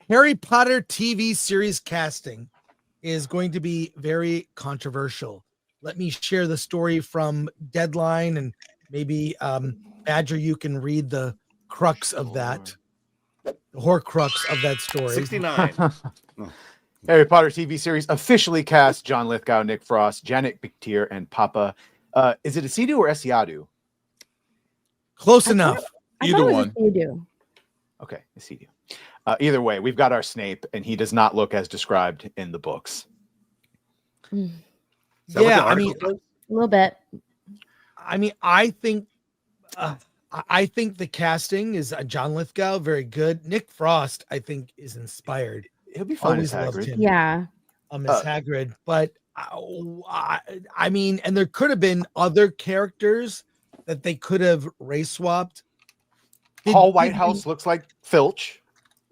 Harry Potter TV series casting is going to be very controversial. Let me share the story from Deadline, and maybe Badger, you can read the crux of that, the horcrux of that story. 69. Harry Potter TV series officially cast John Lithgow, Nick Frost, Janet McTeer, and Papa. Is it Asidu or Esiadu? Close enough. Either one. Asidu. Okay, Asidu. Either way, we've got our Snape, and he does not look as described in the books. Yeah, I mean, a little bit. I mean, I think the casting is John Lithgow, very good. Nick Frost, I think, is inspired. He'll be fine Always as loved Hagrid. him. Yeah. As Hagrid, but I mean, and there could have been other characters that they could have race swapped. Paul Whitehouse looks like Filch.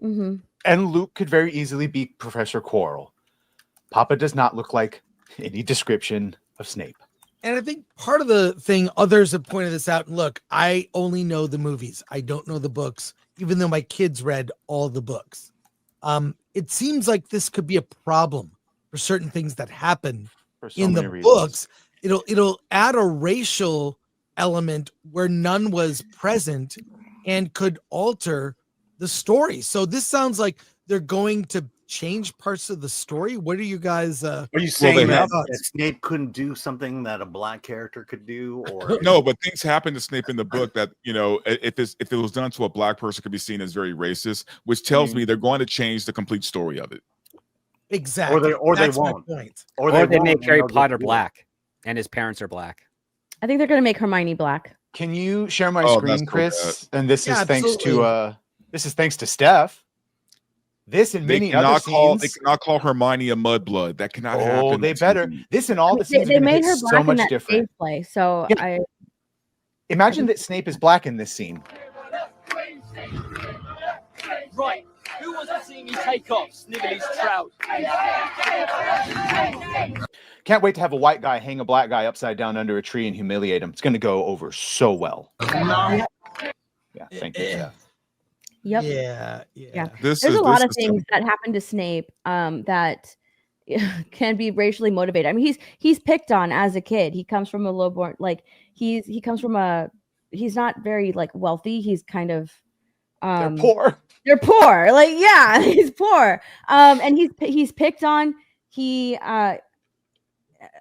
Mm-hmm. And Luke could very easily be Professor Quirrell. Papa does not look like any description of Snape. And I think part of the thing, others have pointed this out. Look, I only know the movies. I don't know the books, even though my kids read all the books. It seems like this could be a problem for certain things that happen in the books. It'll add a racial element where none was present and could alter the story. So this sounds like they're going to change parts of the story. What are you guys? Are you saying that Snape couldn't do something that a black character could do? Or no, but things happen to Snape in the book that, you know, if it was done to a black person, could be seen as very racist, which tells me they're going to change the complete story of it. Exactly. Or they won't. Or they make Harry Potter black, and his parents are black. I think they're going to make Hermione black. Can you share my screen, Chris? And this is absolutely. thanks to Steph. This and many other scenes. They cannot call Hermione a mudblood. That cannot happen. Oh, they better. This and all the scenes they made her so black in much that different. play. So Yeah. Imagine that Snape is black in this scene. Right. Who wants to see me take off Snively's trout? Can't wait to have a white guy hang a black guy upside down under a tree and humiliate him. It's going to go over so well. Yeah, thank you, Steph. Yep. Yeah. There's a lot of things that happen to Snape that can be racially motivated. I mean, he's picked on as a kid. He comes from a low-born, like he's not very like wealthy. He's kind of they're poor. They're poor. Like, yeah, he's poor. And he's picked on.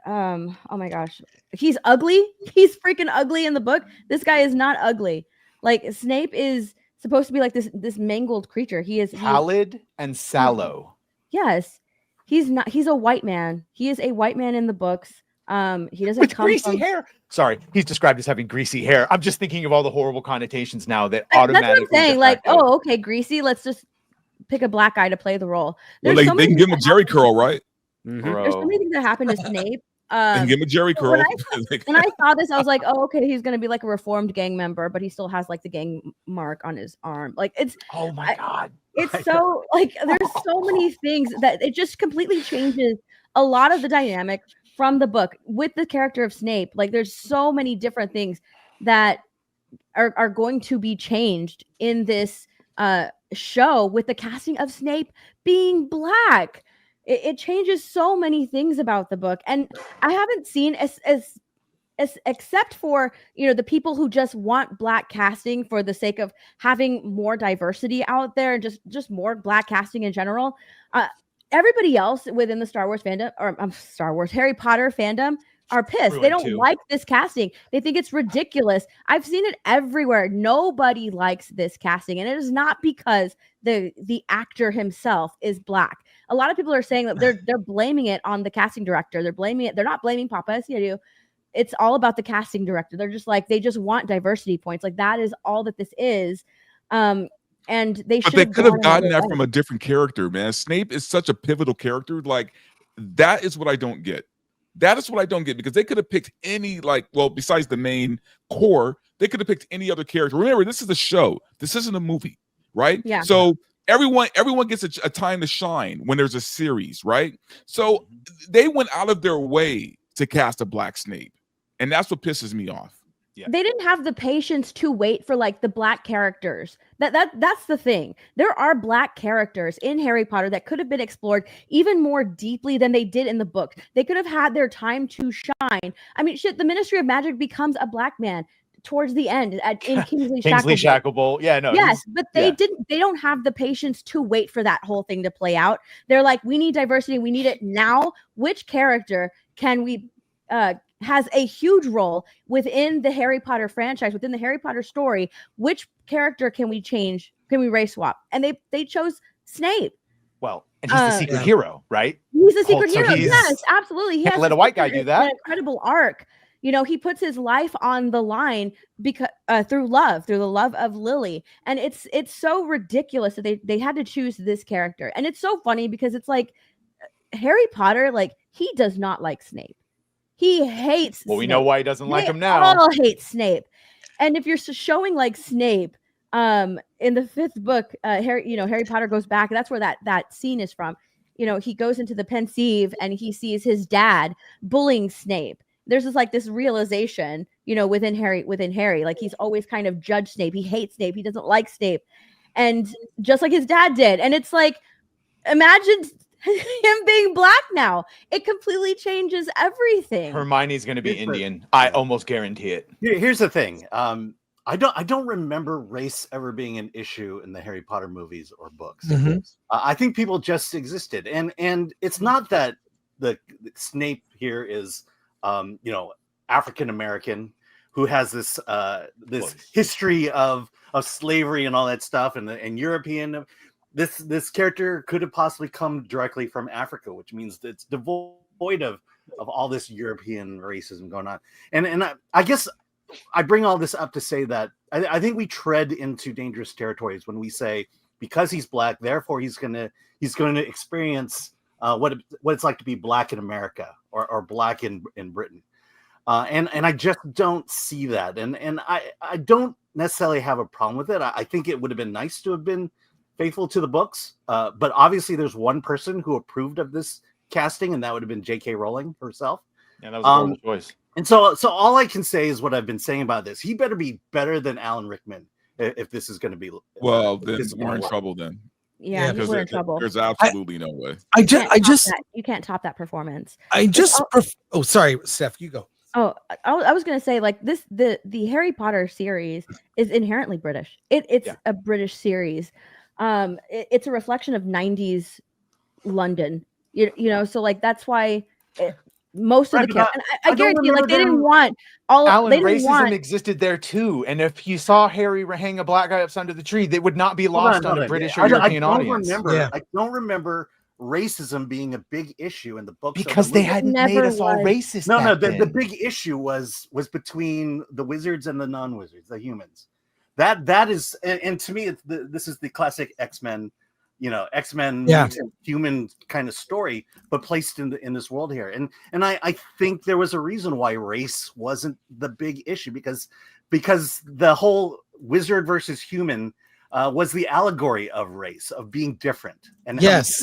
Oh my gosh, he's ugly. He's freaking ugly in the book. This guy is not ugly. Like, Snape is supposed to be like this mangled creature. He's pallid and sallow. Yes, he's not. He's a white man. He is a white man in the books. He doesn't come greasy hair. Sorry, he's described as having greasy hair. I'm just thinking of all the horrible connotations now that automatically. That's what I'm saying. Like, oh, okay, greasy. Let's just pick a black guy to play the role. Well, they can give him a Jerry curl, right? There's so many things that happen to Snape. They can give him a Jerry curl. When I saw this, I was like, oh, okay, he's gonna be like a reformed gang member, but he still has like the gang mark on his arm. Like, it's oh my god. It's so like there's so many things that it just completely changes a lot of the dynamic from the book with the character of Snape. Like, there's so many different things that are going to be changed in this show with the casting of Snape being black. It changes so many things about the book, and I haven't seen as except for, you know, the people who just want black casting for the sake of having more diversity out there and just more black casting in general. Everybody else within the Star Wars fandom, or Harry Potter fandom, are pissed. They don't like this casting. They think it's ridiculous. I've seen it everywhere. Nobody likes this casting, and it is not because the actor himself is black. A lot of people are saying that they're blaming it on the casting director. They're blaming it. They're not blaming Papa Asiadu. It's all about the casting director. They're just like, they just want diversity points. Like, that is all that this is. And they should. But they could have gotten that from a different character, man. Snape is such a pivotal character. Like, that is what I don't get. That is what I don't get, because they could have picked any, like, well, besides the main core, they could have picked any other character. Remember, this is a show. This isn't a movie, right? Yeah. So everyone gets a time to shine when there's a series, right? So they went out of their way to cast a black Snape, and that's what pisses me off. they didn't have the patience to wait for like the black characters. That's the thing. There are black characters in Harry Potter that could have been explored even more deeply than they did in the book. They could have had their time to shine. I mean, shit, the Ministry of Magic becomes a black man towards the end in Kingsley Shacklebolt. Yeah, no. Yes, but they don't have the patience to wait for that whole thing to play out. They're like, we need diversity, we need it now. Which character can we has a huge role within the Harry Potter franchise, within the Harry Potter story? Which character can we change? Can we race swap? And they chose Snape. Well, and he's the secret hero, right? He's a secret hero. Yes, absolutely. He can't let a white guy do that. An incredible arc. You know, he puts his life on the line because through the love of Lily. And it's so ridiculous that they had to choose this character. And it's so funny because it's like Harry Potter, like, he does not like Snape. He hates Well, we Snape. know why he doesn't like him now. All hate Snape. And if you're showing like Snape, in the 5th book, Harry Potter goes back. That's where that scene is from. You know, he goes into the Pensieve and he sees his dad bullying Snape. There's this realization, you know, within Harry, like he's always kind of judged Snape. He hates Snape. He doesn't like Snape. And just like his dad did. And it's like, imagine him being black now. It completely changes everything. Hermione's going to be Indian. I almost guarantee it. Here's the thing. I don't remember race ever being an issue in the Harry Potter movies or books. Mm-hmm. I think people just existed, and it's not that the Snape here is African American who has this history of slavery and all that stuff, and European. This character could have possibly come directly from Africa, which means that it's devoid of all this European racism going on. And I guess I bring all this up to say that I think we tread into dangerous territories when we say because he's black, therefore he's going to experience what it's like to be black in America or black in Britain. And I just don't see that. And I don't necessarily have a problem with it. I think it would have been nice to have been faithful to the books. But obviously there's one person who approved of this casting, and that would have been J.K. Rowling herself. Yeah, that was a horrible choice. And so all I can say is what I've been saying about this. He better be better than Alan Rickman if this is going to be. Well, then we're in trouble then. Yeah, we're in trouble. There's absolutely no way. You can't top that performance. Sorry, Steph, you go. Oh, I was going to say, like, the Harry Potter series is inherently British. It's a British series. It's a reflection of 90s London. You know, so like that's why most of the characters. I guarantee, like, they didn't want all. Racism existed there too, and if you saw Harry hang a black guy upside the tree, they would not be lost on a British or European audience. I don't remember racism being a big issue in the books because they hadn't made us all racist. No, the big issue was between the wizards and the non-wizards, the humans. That is, and to me, this is the classic X-Men. X-Men human kind of story, but placed in this world here. And I think there was a reason why race wasn't the big issue because the whole wizard versus human was the allegory of race, of being different, and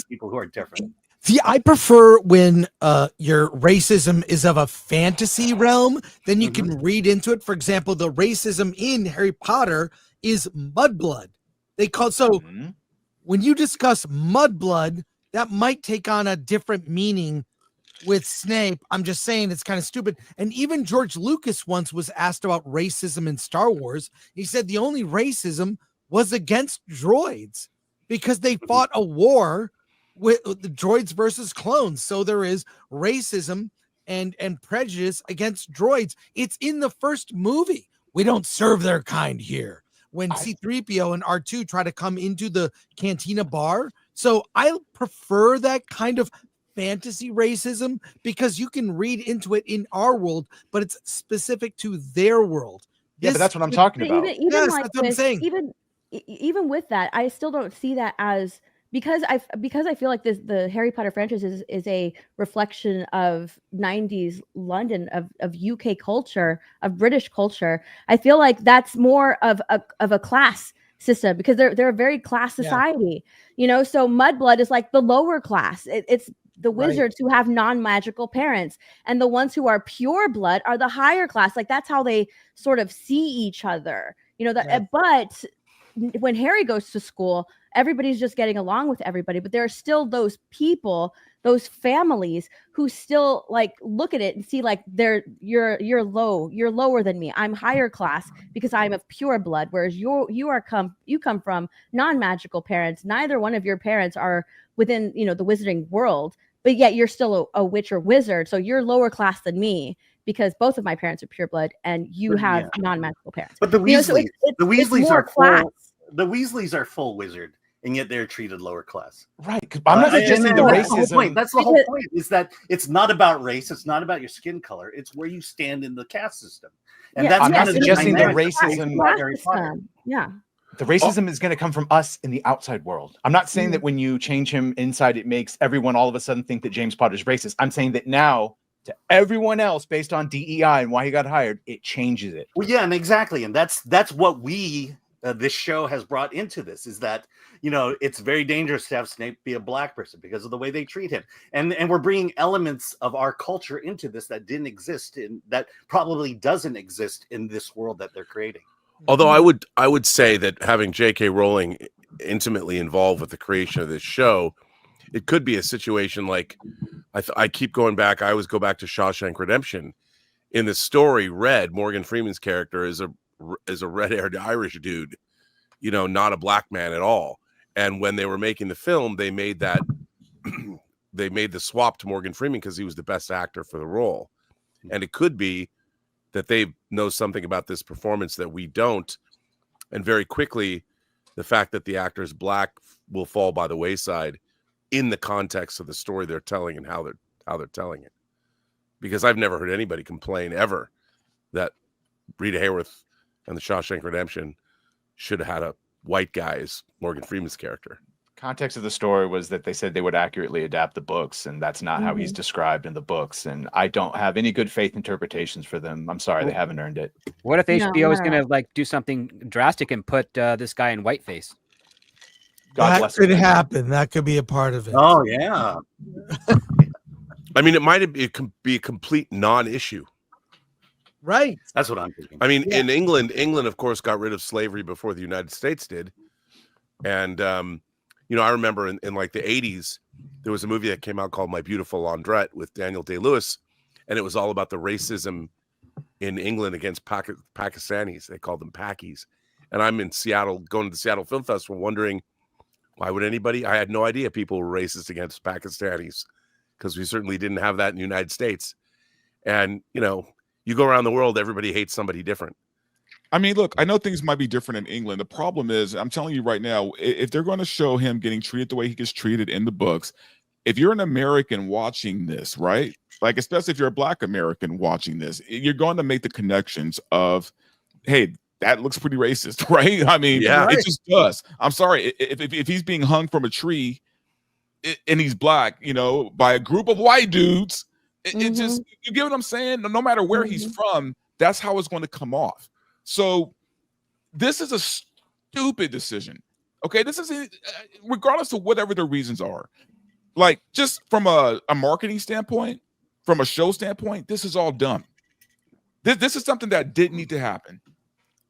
people who are different. See, I prefer when your racism is of a fantasy realm, then you can read into it. For example, the racism in Harry Potter is mudblood. When you discuss mudblood, that might take on a different meaning with Snape. I'm just saying it's kind of stupid. And even George Lucas once was asked about racism in Star Wars. He said the only racism was against droids because they fought a war with the droids versus clones. So there is racism and prejudice against droids. It's in the first movie. We don't serve their kind here. When C-3PO and R2 try to come into the cantina bar. So I prefer that kind of fantasy racism because you can read into it in our world, but it's specific to their world. But that's what I'm talking about. That's what I'm saying. Even with that, I still don't see that as because I feel like the Harry Potter franchise is a reflection of 90s London, of UK culture, of British culture. I feel like that's more of a class system because they're a very class society, you know. So mudblood is like the lower class. It's the wizards who have non-magical parents, and the ones who are pure blood are the higher class. Like that's how they sort of see each other, but when Harry goes to school, everybody's just getting along with everybody, but there are still those people, those families who still like look at it and see like you're lower than me. I'm higher class because I'm of pure blood, whereas you come from non-magical parents. Neither one of your parents are within the wizarding world, but yet you're still a witch or wizard, so you're lower class than me because both of my parents are pure blood and you have non-magical parents. But the Weasleys, the Weasleys are class. The Weasleys are full wizard, and yet they're treated lower class. Right. I'm not suggesting the racism. That's the whole point, is that it's not about race. It's not about your skin color. It's where you stand in the caste system. And that's I'm not suggesting the racism. Yeah. The racism is going to come from us in the outside world. I'm not saying that when you change him inside, it makes everyone all of a sudden think that James Potter's racist. I'm saying that now, to everyone else, based on DEI and why he got hired, it changes it. Well, yeah, and exactly. And that's what this show has brought into this, is that it's very dangerous to have Snape be a black person because of the way they treat him, and we're bringing elements of our culture into this that didn't exist that probably doesn't exist in this world that they're creating. Although I would say that having J.K. Rowling intimately involved with the creation of this show, it could be a situation like I keep going back. I always go back to Shawshank Redemption. In the story, Red, Morgan Freeman's character, is a red-haired Irish dude, not a black man at all. And when they were making the film, they made the swap to Morgan Freeman because he was the best actor for the role. And it could be that they know something about this performance that we don't. And very quickly, the fact that the actor is black will fall by the wayside in the context of the story they're telling and how they're telling it. Because I've never heard anybody complain ever that Rita Hayworth and the Shawshank Redemption should have had a white guy as Morgan Freeman's character. Context of the story was that they said they would accurately adapt the books, and that's not how he's described in the books. And I don't have any good faith interpretations for them. I'm sorry, they haven't earned it. What if HBO is going to do something drastic and put this guy in whiteface? That could happen. That could be a part of it. Oh yeah. I mean, it could be a complete non-issue. Right. That's what I'm thinking. I mean, in England, of course, got rid of slavery before the United States did. And, I remember in like the 80s, there was a movie that came out called My Beautiful Laundrette with Daniel Day-Lewis. And it was all about the racism in England against Pakistanis. They called them Pakis. And I'm in Seattle, going to the Seattle Film Festival, wondering, why would anybody? I had no idea people were racist against Pakistanis, because we certainly didn't have that in the United States. And, you go around the world, everybody hates somebody different. I mean, look, I know things might be different in England. The problem is, I'm telling you right now, if they're going to show him getting treated the way he gets treated in the books, if you're an American watching this, right? Like, especially if you're a Black American watching this, you're going to make the connections of, hey, that looks pretty racist, right? I mean, it just does. I'm sorry. If he's being hung from a tree and he's black, by a group of white dudes, it just, you get what I'm saying? No matter where he's from, that's how it's going to come off. So this is a stupid decision. Okay, this is regardless of whatever the reasons are. Like, just from a marketing standpoint, from a show standpoint, this is all dumb. This is something that didn't need to happen.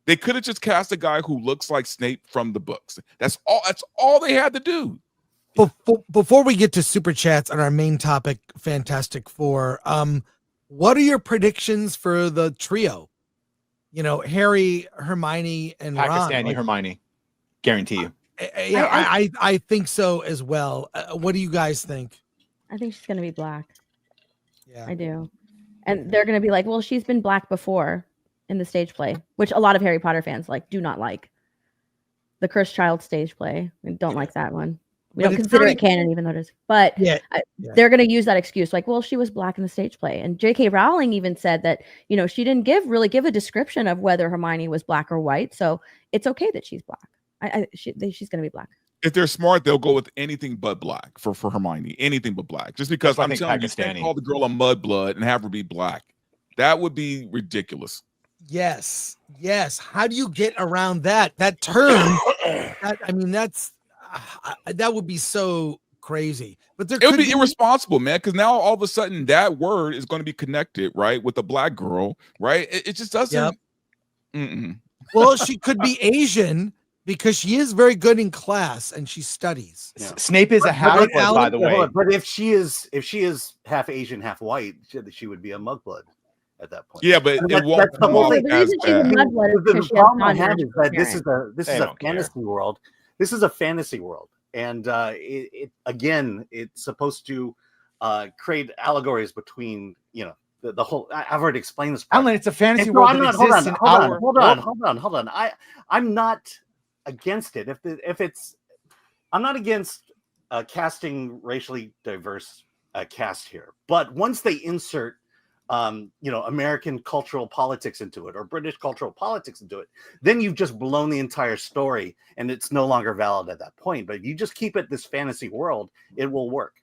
They could have just cast a guy who looks like Snape from the books. That's all they had to do. Before we get to super chats on our main topic, Fantastic Four, what are your predictions for the trio? Harry, Hermione, and Pakistani Ron. Hermione, guarantee you. I think so as well. What do you guys think? I think she's gonna be black. Yeah, I do. And they're gonna be like, well, she's been black before in the stage play, which a lot of Harry Potter fans do not like. The Cursed Child stage play. We don't like that one. We don't consider it canon, even though it is. But they're going to use that excuse, like, well, she was black in the stage play. And J.K. Rowling even said that, she didn't really give a description of whether Hermione was black or white. So it's okay that she's black. She's going to be black. If they're smart, they'll go with anything but black for Hermione. Anything but black. Just because I'm telling you, you can't call the girl a mudblood and have her be black. That would be ridiculous. Yes. How do you get around that term? That would be so crazy. But there It would could be irresponsible, man, because now all of a sudden that word is going to be connected, right, with a black girl, right? It just doesn't. Yep. Well, she could be Asian because she is very good in class and she studies. Yeah. Snape is a half blood, by the way. But if she is half Asian, half white, she would be a mugblood at that point. Yeah, but it won't that's the come whole off thing. The as reason she's a bad. mudblood is The because she has problem I have is that non-biological this They is a don't care. fantasy world. This is a fantasy world, and it's supposed to create allegories between the whole. I've already explained this part. Alan, it's a fantasy And so world I'm that not. exists in our. Hold on. I'm not against it. I'm not against casting racially diverse cast here, but once they insert American cultural politics into it or British cultural politics into it, then you've just blown the entire story and it's no longer valid at that point. But if you just keep it this fantasy world, it will work.